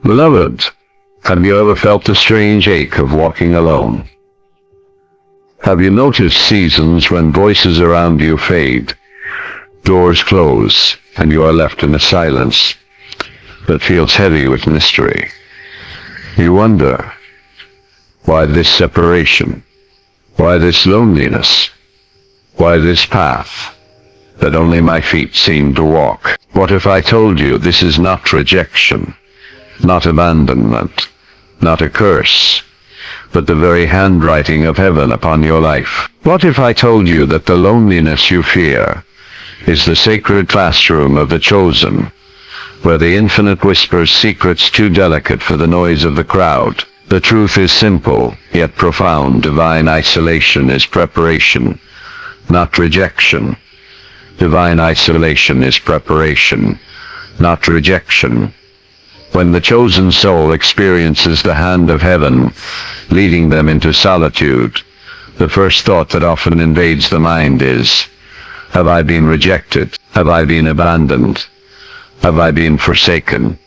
Beloved, have you ever felt the strange ache of walking alone? Have you noticed seasons when voices around you fade, doors close, and you are left in a silence that feels heavy with mystery? You wonder, why this separation? Why this loneliness? Why this path that only my feet seem to walk? What if I told you this is not rejection, not abandonment, not a curse, but the very handwriting of heaven upon your life? What if I told you that the loneliness you fear is the sacred classroom of the chosen, where the infinite whispers secrets too delicate for the noise of the crowd? The truth is simple, yet profound. Divine isolation is preparation, not rejection. Divine isolation is preparation, not rejection. When the chosen soul experiences the hand of heaven, leading them into solitude, the first thought that often invades the mind is, have I been rejected? Have I been abandoned? Have I been forsaken?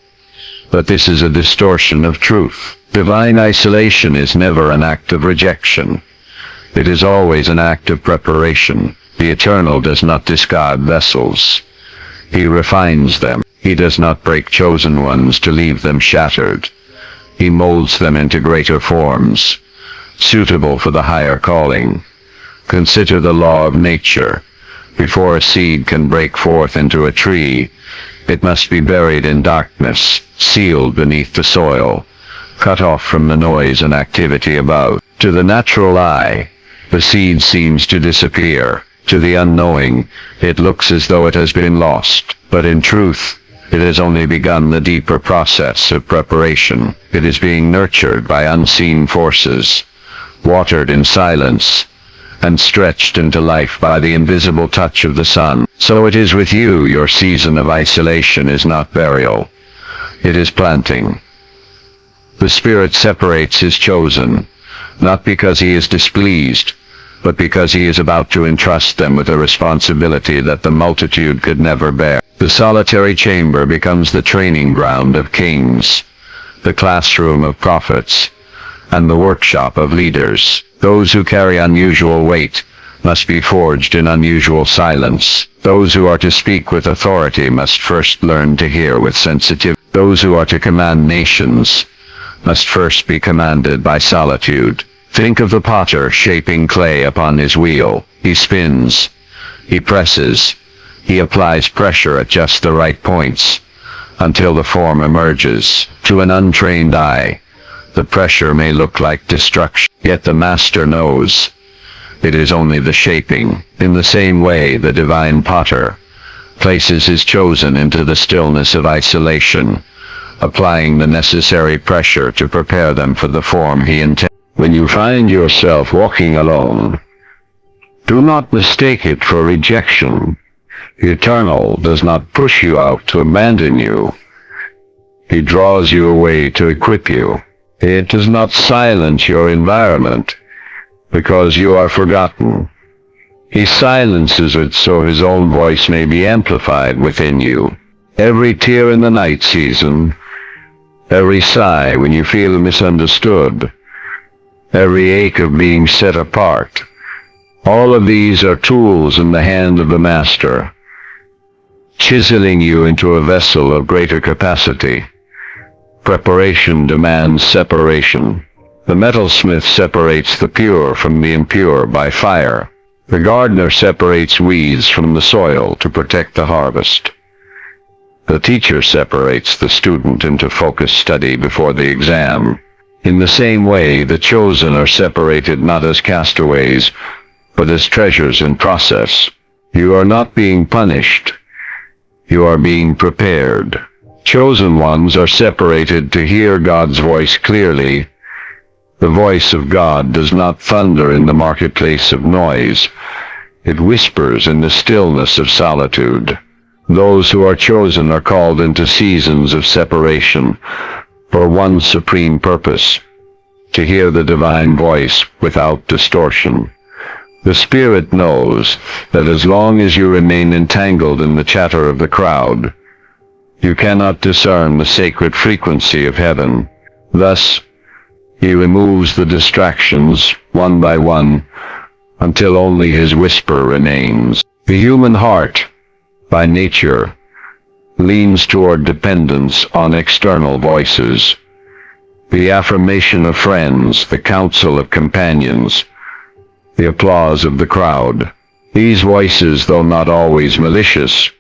But this is a distortion of truth. Divine isolation is never an act of rejection. It is always an act of preparation. The Eternal does not discard vessels. He refines them. He does not break chosen ones to leave them shattered. He molds them into greater forms, suitable for the higher calling. Consider the law of nature. Before a seed can break forth into a tree, it must be buried in darkness, sealed beneath the soil, cut off from the noise and activity about. To the natural eye, the seed seems to disappear. To the unknowing, it looks as though it has been lost. But in truth, it has only begun the deeper process of preparation. It is being nurtured by unseen forces, watered in silence, and stretched into life by the invisible touch of the sun. So it is with you. Your season of isolation is not burial. It is planting. The Spirit separates His chosen, not because He is displeased, but because He is about to entrust them with a responsibility that the multitude could never bear. The solitary chamber becomes the training ground of kings, the classroom of prophets, and the workshop of leaders. Those who carry unusual weight must be forged in unusual silence. Those who are to speak with authority must first learn to hear with sensitivity. Those who are to command nations must first be commanded by solitude. Think of the potter shaping clay upon his wheel. He spins, he presses, he applies pressure at just the right points, until the form emerges. To an untrained eye, the pressure may look like destruction, yet the master knows it is only the shaping. In the same way, the divine potter places his chosen into the stillness of isolation, applying the necessary pressure to prepare them for the form he intends. When you find yourself walking alone, do not mistake it for rejection. The Eternal does not push you out to abandon you. He draws you away to equip you. It does not silence your environment because you are forgotten. He silences it so His own voice may be amplified within you. Every tear in the night season, every sigh when you feel misunderstood, every ache of being set apart, all of these are tools in the hand of the Master, chiseling you into a vessel of greater capacity. Preparation demands separation. The metalsmith separates the pure from the impure by fire. The gardener separates weeds from the soil to protect the harvest. The teacher separates the student into focused study before the exam. In the same way, the chosen are separated not as castaways, but as treasures in process. You are not being punished. You are being prepared. Chosen ones are separated to hear God's voice clearly. The voice of God does not thunder in the marketplace of noise. It whispers in the stillness of solitude. Those who are chosen are called into seasons of separation for one supreme purpose: to hear the divine voice without distortion. The Spirit knows that as long as you remain entangled in the chatter of the crowd, You cannot discern the sacred frequency of heaven. Thus, he removes the distractions, one by one, until only his whisper remains. The human heart, by nature, leans toward dependence on external voices. The affirmation of friends, the counsel of companions, the applause of the crowd. These voices, though not always malicious,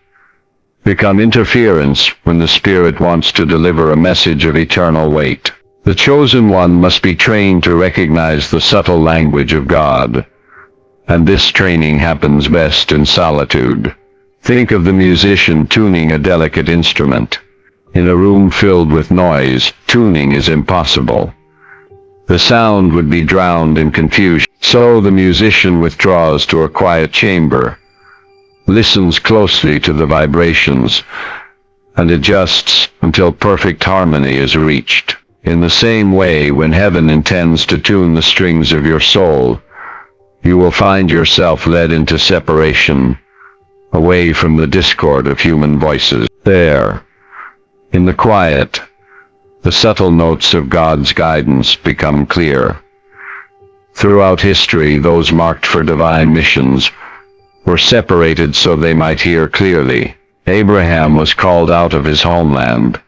become interference when the Spirit wants to deliver a message of eternal weight. The chosen one must be trained to recognize the subtle language of God, and this training happens best in solitude. Think of the musician tuning a delicate instrument. In a room filled with noise, tuning is impossible. The sound would be drowned in confusion. So the musician withdraws to a quiet chamber, listens closely to the vibrations, and adjusts until perfect harmony is reached. In the same way, when heaven intends to tune the strings of your soul, you will find yourself led into separation, away from the discord of human voices. There, in the quiet, the subtle notes of God's guidance become clear. Throughout history, those marked for divine missions were separated so they might hear clearly. Abraham was called out of his homeland.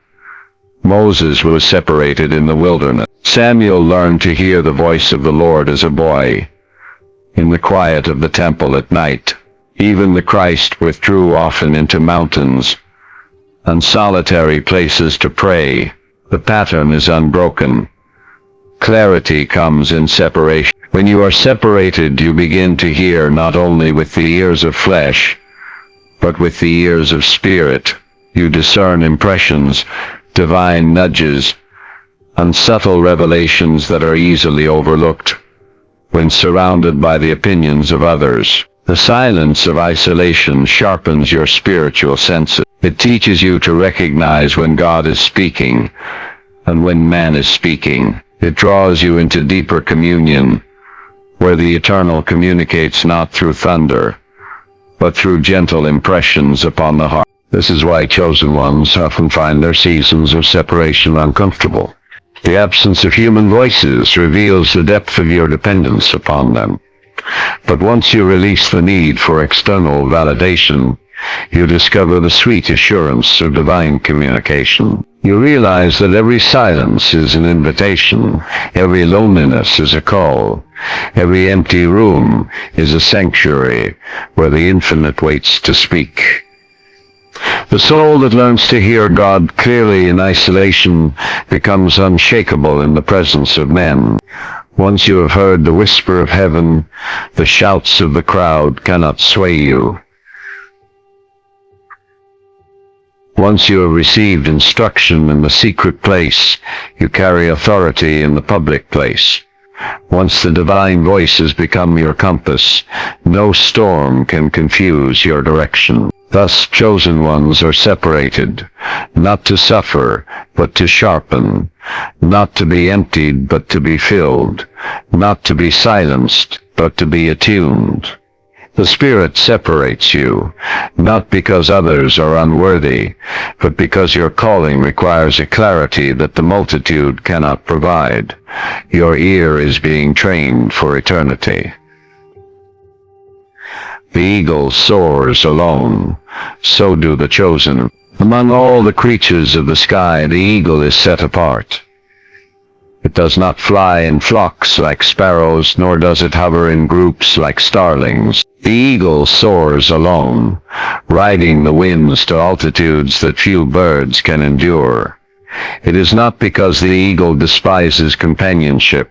Moses was separated in the wilderness. Samuel learned to hear the voice of the Lord as a boy, in the quiet of the temple at night. Even the Christ withdrew often into mountains and solitary places to pray. The pattern is unbroken. Clarity comes in separation. When you are separated, you begin to hear not only with the ears of flesh, but with the ears of spirit. You discern impressions, divine nudges, and subtle revelations that are easily overlooked when surrounded by the opinions of others. The silence of isolation sharpens your spiritual senses. It teaches you to recognize when God is speaking and when man is speaking. It draws you into deeper communion, where the eternal communicates not through thunder, but through gentle impressions upon the heart. This is why chosen ones often find their seasons of separation uncomfortable. The absence of human voices reveals the depth of your dependence upon them. But once you release the need for external validation, you discover the sweet assurance of divine communication. You realize that every silence is an invitation, every loneliness is a call, every empty room is a sanctuary where the infinite waits to speak. The soul that learns to hear God clearly in isolation becomes unshakable in the presence of men. Once you have heard the whisper of heaven, the shouts of the crowd cannot sway you. Once you have received instruction in the secret place, you carry authority in the public place. Once the divine voice has become your compass, no storm can confuse your direction. Thus, chosen ones are separated, not to suffer, but to sharpen, not to be emptied, but to be filled, not to be silenced, but to be attuned. The Spirit separates you, not because others are unworthy, but because your calling requires a clarity that the multitude cannot provide. Your ear is being trained for eternity. The eagle soars alone, so do the chosen. Among all the creatures of the sky, the eagle is set apart. It does not fly in flocks like sparrows, nor does it hover in groups like starlings. The eagle soars alone, riding the winds to altitudes that few birds can endure. It is not because the eagle despises companionship,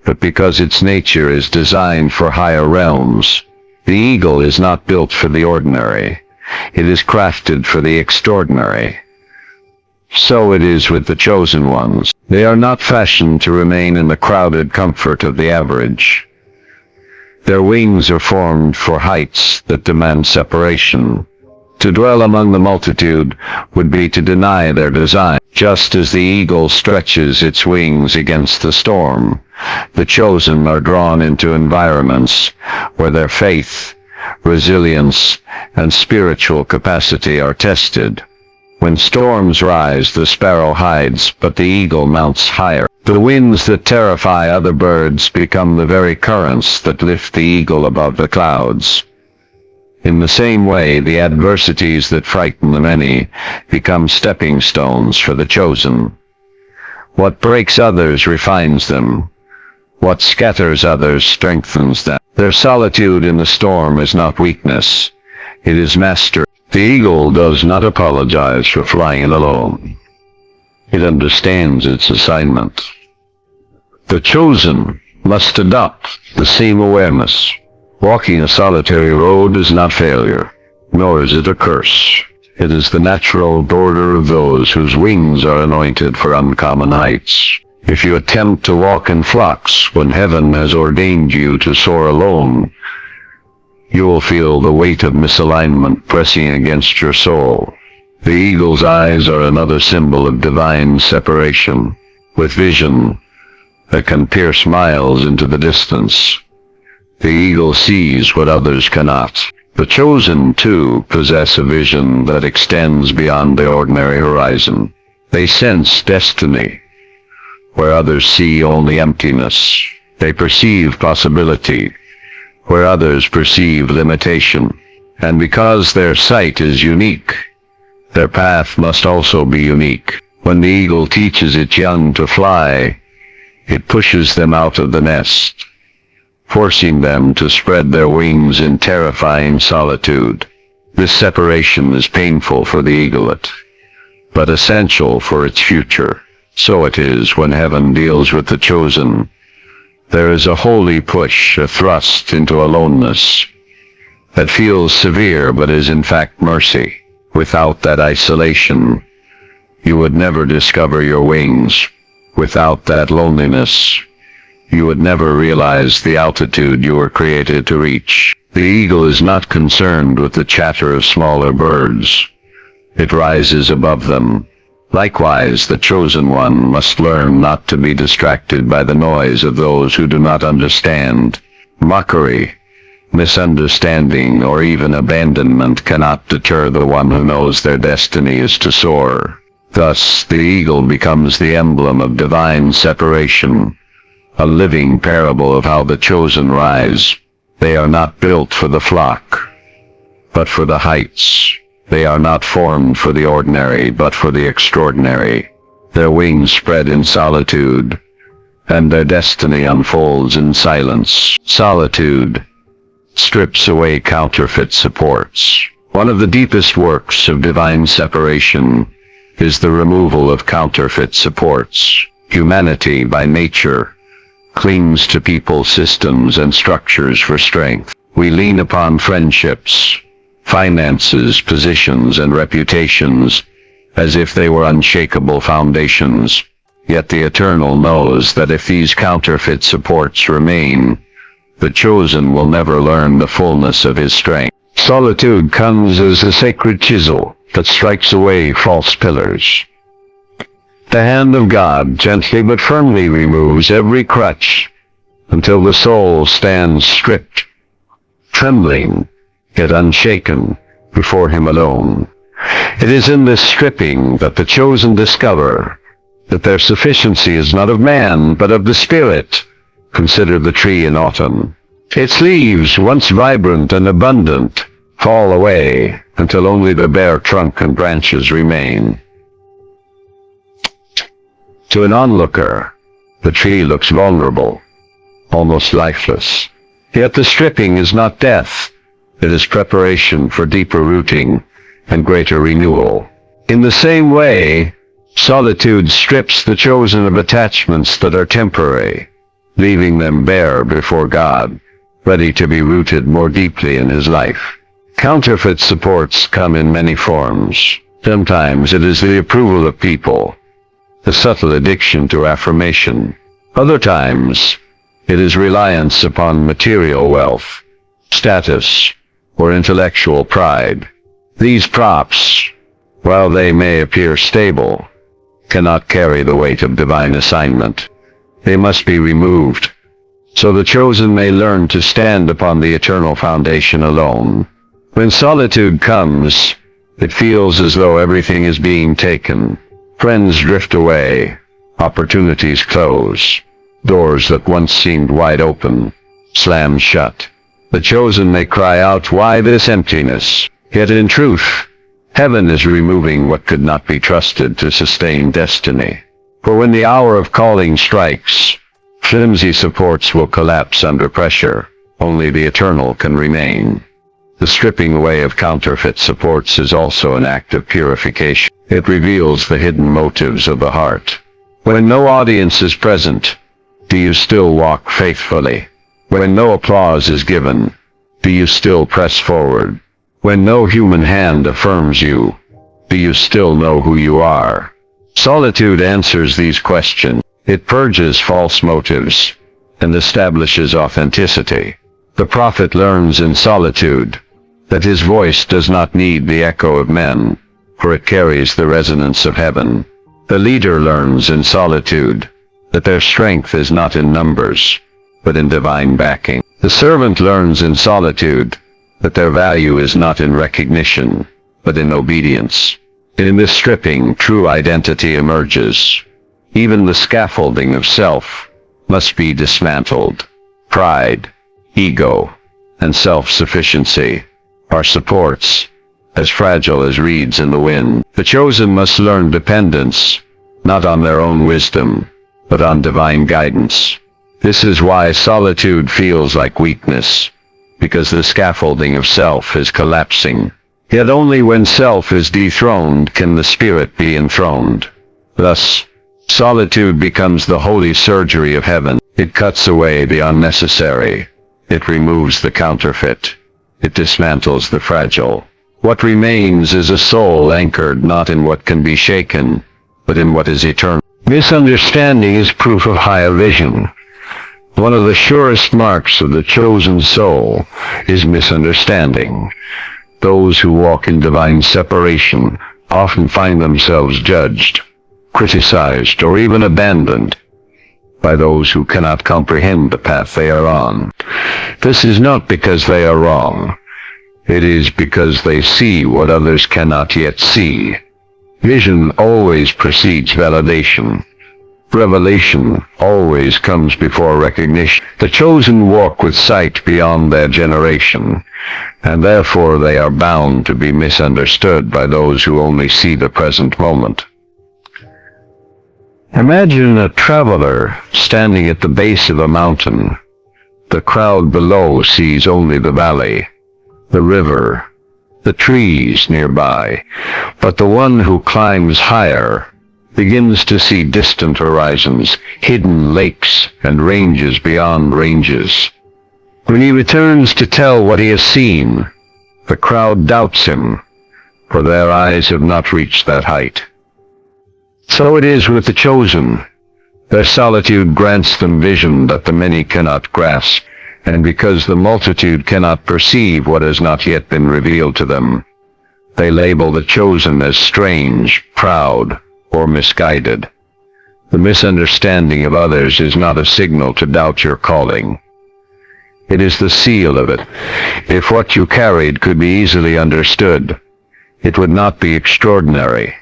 but because its nature is designed for higher realms. The eagle is not built for the ordinary. It is crafted for the extraordinary. So it is with the chosen ones. They are not fashioned to remain in the crowded comfort of the average. Their wings are formed for heights that demand separation. To dwell among the multitude would be to deny their design. Just as the eagle stretches its wings against the storm, the chosen are drawn into environments where their faith, resilience, and spiritual capacity are tested. When storms rise, the sparrow hides, but the eagle mounts higher. The winds that terrify other birds become the very currents that lift the eagle above the clouds. In the same way, the adversities that frighten the many become stepping stones for the chosen. What breaks others refines them. What scatters others strengthens them. Their solitude in the storm is not weakness. It is mastery. The eagle does not apologize for flying alone. It understands its assignment. The chosen must adopt the same awareness. Walking a solitary road is not failure, nor is it a curse. It is the natural border of those whose wings are anointed for uncommon heights. If you attempt to walk in flocks when heaven has ordained you to soar alone, you will feel the weight of misalignment pressing against your soul. The eagle's eyes are another symbol of divine separation, with vision that can pierce miles into the distance. The eagle sees what others cannot. The chosen, too, possess a vision that extends beyond the ordinary horizon. They sense destiny, where others see only emptiness. They perceive possibility, where others perceive limitation. And because their sight is unique, their path must also be unique. When the eagle teaches its young to fly, it pushes them out of the nest, forcing them to spread their wings in terrifying solitude. This separation is painful for the eaglet, but essential for its future. So it is when heaven deals with the chosen. There is a holy push, a thrust into aloneness that feels severe but is in fact mercy. Without that isolation, you would never discover your wings. Without that loneliness, you would never realize the altitude you were created to reach. The eagle is not concerned with the chatter of smaller birds. It rises above them. Likewise, the chosen one must learn not to be distracted by the noise of those who do not understand. Mockery, misunderstanding, or even abandonment cannot deter the one who knows their destiny is to soar. Thus, the eagle becomes the emblem of divine separation, a living parable of how the chosen rise. They are not built for the flock, but for the heights. They are not formed for the ordinary, but for the extraordinary. Their wings spread in solitude, and their destiny unfolds in silence. Solitude strips away counterfeit supports. One of the deepest works of divine separation is the removal of counterfeit supports. Humanity, by nature, clings to people, systems, and structures for strength. We lean upon friendships, finances, positions, and reputations as if they were unshakable foundations. Yet the Eternal knows that if these counterfeit supports remain, the chosen will never learn the fullness of his strength. Solitude comes as a sacred chisel that strikes away false pillars. The hand of God gently but firmly removes every crutch until the soul stands stripped, trembling, yet unshaken before him alone. It is in this stripping that the chosen discover that their sufficiency is not of man, but of the Spirit. Consider the tree in autumn. Its leaves, once vibrant and abundant, fall away until only the bare trunk and branches remain. To an onlooker, the tree looks vulnerable, almost lifeless. Yet the stripping is not death. It is preparation for deeper rooting and greater renewal. In the same way, solitude strips the chosen of attachments that are temporary, leaving them bare before God, ready to be rooted more deeply in his life. Counterfeit supports come in many forms. Sometimes it is the approval of people, the subtle addiction to affirmation. Other times, it is reliance upon material wealth, status, or intellectual pride. These props, while they may appear stable, cannot carry the weight of divine assignment. They must be removed, so the chosen may learn to stand upon the eternal foundation alone. When solitude comes, It feels as though everything is being taken. Friends drift away. Opportunities close. Doors that once seemed wide open slam shut. The chosen may cry out, "Why this emptiness?" Yet in truth, heaven is removing what could not be trusted to sustain destiny. For when the hour of calling strikes, flimsy supports will collapse under pressure. Only the eternal can remain. The stripping away of counterfeit supports is also an act of purification. It reveals the hidden motives of the heart. When no audience is present, do you still walk faithfully? When no applause is given, do you still press forward? When no human hand affirms you, do you still know who you are? Solitude answers these questions. It purges false motives and establishes authenticity. The prophet learns in solitude that his voice does not need the echo of men, for it carries the resonance of heaven. The leader learns in solitude that their strength is not in numbers, but in divine backing. The servant learns in solitude that their value is not in recognition, but in obedience. In this stripping, true identity emerges. Even the scaffolding of self must be dismantled. Pride, ego, and self-sufficiency are supports, as fragile as reeds in the wind. The chosen must learn dependence, not on their own wisdom, but on divine guidance. This is why solitude feels like weakness, because the scaffolding of self is collapsing. Yet only when self is dethroned can the spirit be enthroned. Thus, solitude becomes the holy surgery of heaven. It cuts away the unnecessary. It removes the counterfeit. It dismantles the fragile. What remains is a soul anchored not in what can be shaken, but in what is eternal. Misunderstanding is proof of higher vision. One of the surest marks of the chosen soul is misunderstanding. Those who walk in divine separation often find themselves judged, criticized, or even abandoned by those who cannot comprehend the path they are on. This is not because they are wrong. It is because they see what others cannot yet see. Vision always precedes validation. Revelation always comes before recognition. The chosen walk with sight beyond their generation, and therefore they are bound to be misunderstood by those who only see the present moment. Imagine a traveler standing at the base of a mountain. The crowd below sees only the valley, the river, the trees nearby, but the one who climbs higher begins to see distant horizons, hidden lakes, and ranges beyond ranges. When he returns to tell what he has seen, the crowd doubts him, for their eyes have not reached that height. So it is with the chosen. Their solitude grants them vision that the many cannot grasp, and because the multitude cannot perceive what has not yet been revealed to them, they label the chosen as strange, proud, or misguided. The misunderstanding of others is not a signal to doubt your calling. It is the seal of it. If what you carried could be easily understood, it would not be extraordinary.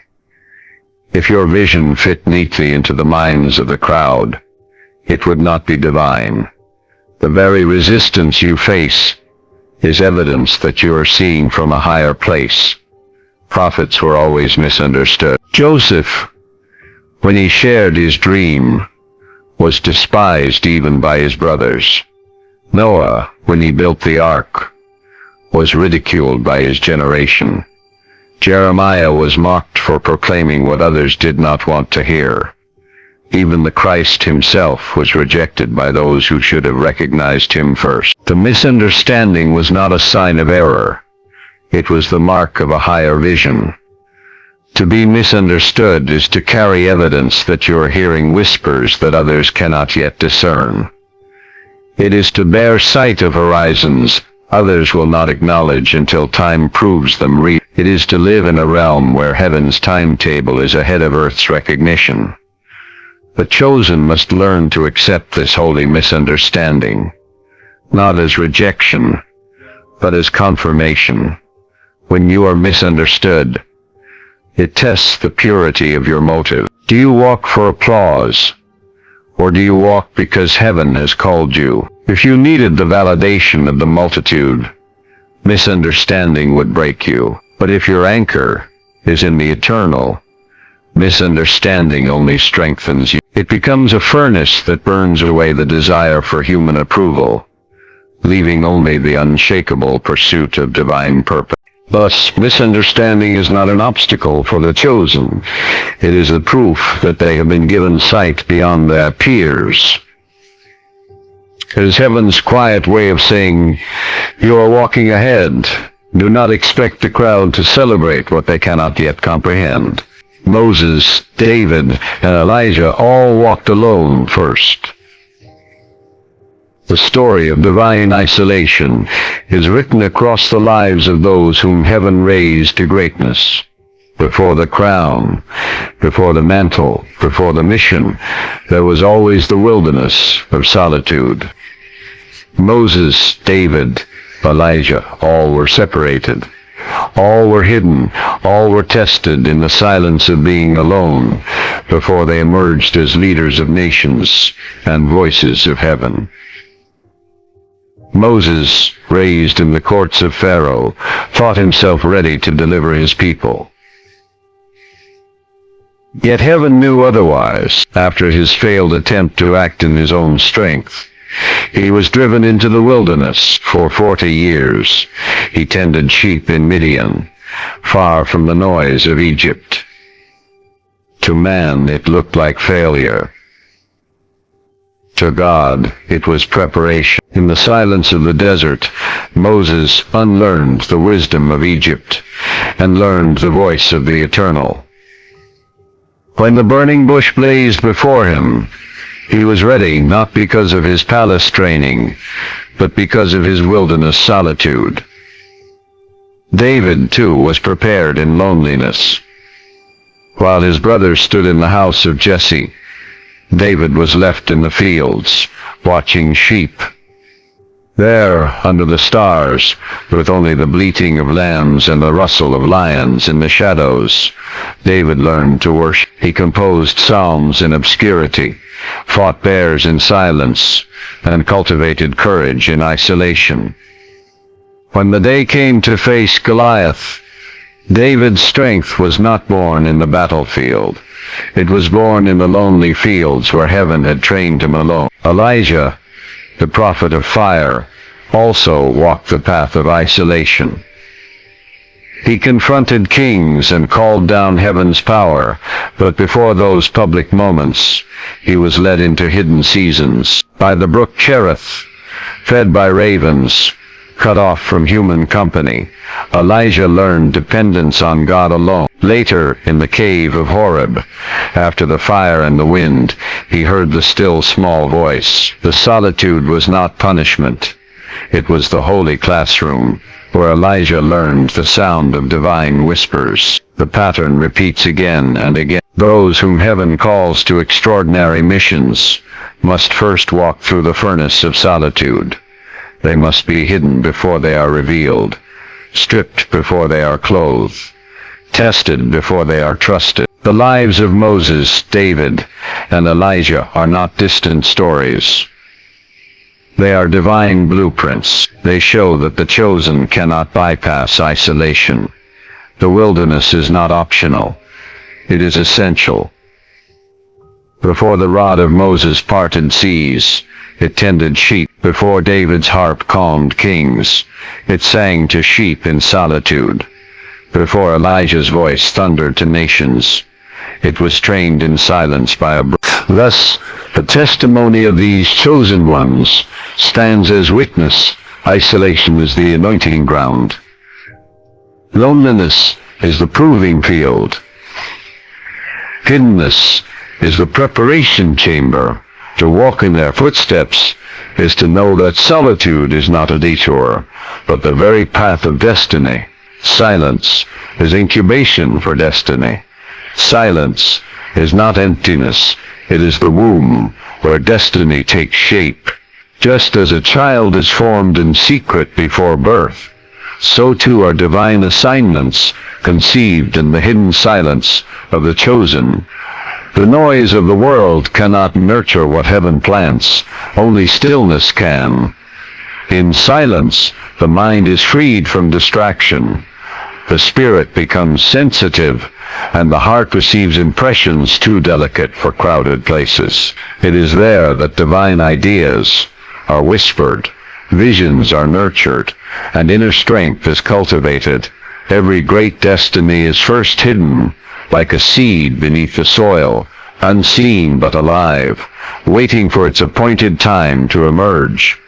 If your vision fit neatly into the minds of the crowd, it would not be divine. The very resistance you face is evidence that you are seeing from a higher place. Prophets were always misunderstood. Joseph, when he shared his dream, was despised even by his brothers. Noah, when he built the ark, was ridiculed by his generation. Jeremiah was mocked for proclaiming what others did not want to hear. Even the Christ himself was rejected by those who should have recognized him first. The misunderstanding was not a sign of error. It was the mark of a higher vision. To be misunderstood is to carry evidence that you are hearing whispers that others cannot yet discern. It is to bear sight of horizons others will not acknowledge until time proves them real. It is to live in a realm where heaven's timetable is ahead of earth's recognition. The chosen must learn to accept this holy misunderstanding, not as rejection, but as confirmation. when you are misunderstood. It tests the purity of your motive. Do you walk for applause? Or do you walk because heaven has called you? If you needed the validation of the multitude, misunderstanding would break you. But if your anchor is in the eternal, misunderstanding only strengthens you. It becomes a furnace that burns away the desire for human approval, leaving only the unshakable pursuit of divine purpose. Thus, misunderstanding is not an obstacle for the chosen. It is the proof that they have been given sight beyond their peers. It is heaven's quiet way of saying, you are walking ahead. Do not expect the crowd to celebrate what they cannot yet comprehend. Moses, David, and Elijah all walked alone first. The story of divine isolation is written across the lives of those whom heaven raised to greatness. Before the crown, before the mantle, before the mission, there was always the wilderness of solitude. Moses, David, Elijah, all were separated. All were hidden, all were tested in the silence of being alone, before they emerged as leaders of nations and voices of heaven. Moses, raised in the courts of Pharaoh, thought himself ready to deliver his people. Yet heaven knew otherwise. After his failed attempt to act in his own strength, he was driven into the wilderness for 40 years. He tended sheep in Midian, far from the noise of Egypt. To man, it looked like failure. To God, it was preparation. In the silence of the desert, Moses unlearned the wisdom of Egypt and learned the voice of the Eternal. When the burning bush blazed before him, he was ready not because of his palace training, but because of his wilderness solitude. David, too, was prepared in loneliness. While his brothers stood in the house of Jesse, David was left in the fields, watching sheep. There, under the stars, with only the bleating of lambs and the rustle of lions in the shadows, David learned to worship. He composed psalms in obscurity, fought bears in silence, and cultivated courage in isolation. When the day came to face Goliath, David's strength was not born in the battlefield. It was born in the lonely fields where heaven had trained him alone. Elijah, the prophet of fire, also walked the path of isolation. He confronted kings and called down heaven's power, but before those public moments, he was led into hidden seasons. By the brook Cherith, fed by ravens, cut off from human company, Elijah learned dependence on God alone. Later, in the cave of Horeb, after the fire and the wind, he heard the still small voice. The solitude was not punishment. It was the holy classroom, where Elijah learned the sound of divine whispers. The pattern repeats again and again. Those whom heaven calls to extraordinary missions must first walk through the furnace of solitude. They must be hidden before they are revealed, stripped before they are clothed, tested before they are trusted. The lives of Moses, David, and Elijah are not distant stories. They are divine blueprints. They show that the chosen cannot bypass isolation. The wilderness is not optional. It is essential. Before the rod of Moses parted seas, it tended sheep. Before David's harp calmed kings, it sang to sheep in solitude. Before Elijah's voice thundered to nations, it was trained in silence by a brook. Thus, the testimony of these chosen ones stands as witness. Isolation is the anointing ground. Loneliness is the proving field. Hiddenness is the preparation chamber. To walk in their footsteps is to know that solitude is not a detour, but the very path of destiny. Silence is incubation for destiny. Silence is not emptiness. It is the womb where destiny takes shape. Just as a child is formed in secret before birth, so too are divine assignments conceived in the hidden silence of the chosen. The noise of the world cannot nurture what heaven plants, only stillness can. In silence, the mind is freed from distraction. The spirit becomes sensitive, and the heart receives impressions too delicate for crowded places. It is there that divine ideas are whispered, visions are nurtured, and inner strength is cultivated. Every great destiny is first hidden, like a seed beneath the soil, unseen but alive, waiting for its appointed time to emerge.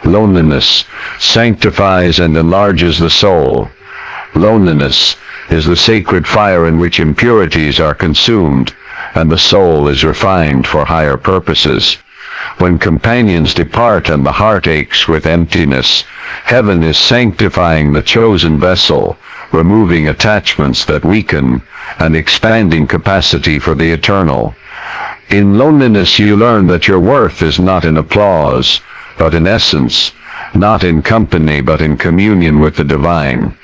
Loneliness sanctifies and enlarges the soul. Loneliness is the sacred fire in which impurities are consumed, and the soul is refined for higher purposes. When companions depart and the heart aches with emptiness, heaven is sanctifying the chosen vessel, removing attachments that weaken, and expanding capacity for the eternal. In loneliness you learn that your worth is not in applause, but in essence, not in company but in communion with the divine.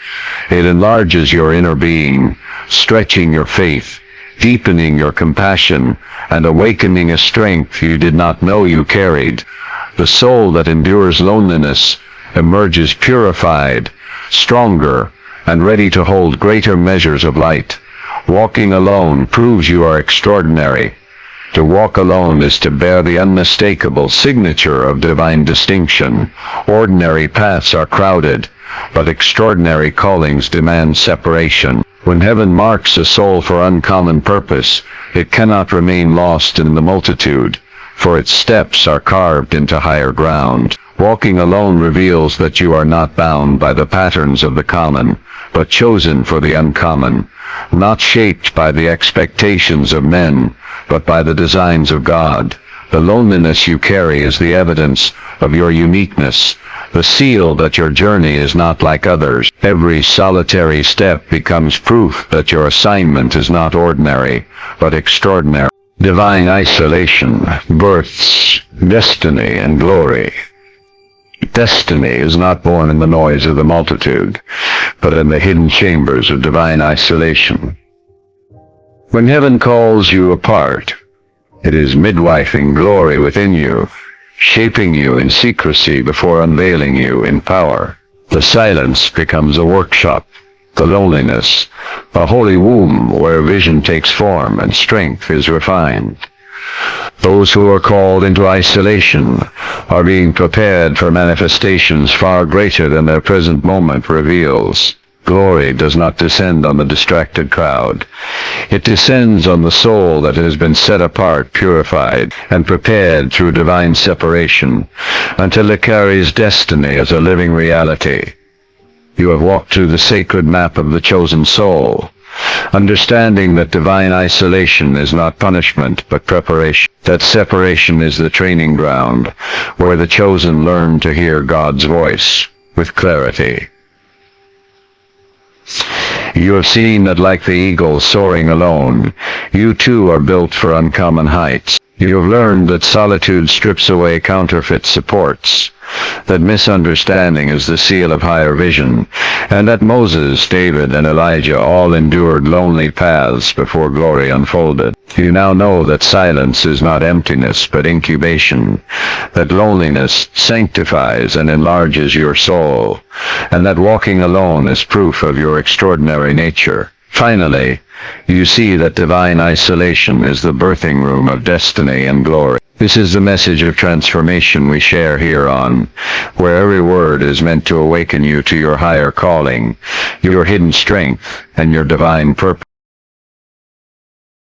It enlarges your inner being, stretching your faith, deepening your compassion, and awakening a strength you did not know you carried. The soul that endures loneliness emerges purified, stronger, and ready to hold greater measures of light. Walking alone proves you are extraordinary. To walk alone is to bear the unmistakable signature of divine distinction. Ordinary paths are crowded, but extraordinary callings demand separation. When heaven marks a soul for uncommon purpose, it cannot remain lost in the multitude, for its steps are carved into higher ground. Walking alone reveals that you are not bound by the patterns of the common, but chosen for the uncommon, not shaped by the expectations of men, but by the designs of God. The loneliness you carry is the evidence of your uniqueness, the seal that your journey is not like others. Every solitary step becomes proof that your assignment is not ordinary, but extraordinary. Divine isolation births destiny and glory. Destiny is not born in the noise of the multitude, but in the hidden chambers of divine isolation. When heaven calls you apart, it is midwifing glory within you, shaping you in secrecy before unveiling you in power. The silence becomes a workshop, the loneliness a holy womb where vision takes form and strength is refined. Those who are called into isolation are being prepared for manifestations far greater than their present moment reveals. Glory does not descend on the distracted crowd. It descends on the soul that has been set apart, purified, and prepared through divine separation, until it carries destiny as a living reality. You have walked through the sacred map of the chosen soul, understanding that divine isolation is not punishment, but preparation. That separation is the training ground, where the chosen learn to hear God's voice with clarity. You have seen that like the eagle soaring alone, you too are built for uncommon heights. You have learned that solitude strips away counterfeit supports, that misunderstanding is the seal of higher vision, and that Moses, David, and Elijah all endured lonely paths before glory unfolded. You now know that silence is not emptiness but incubation, that loneliness sanctifies and enlarges your soul, and that walking alone is proof of your extraordinary nature. Finally, you see that divine isolation is the birthing room of destiny and glory. This is the message of transformation we share here on, where every word is meant to awaken you to your higher calling, your hidden strength, and your divine purpose.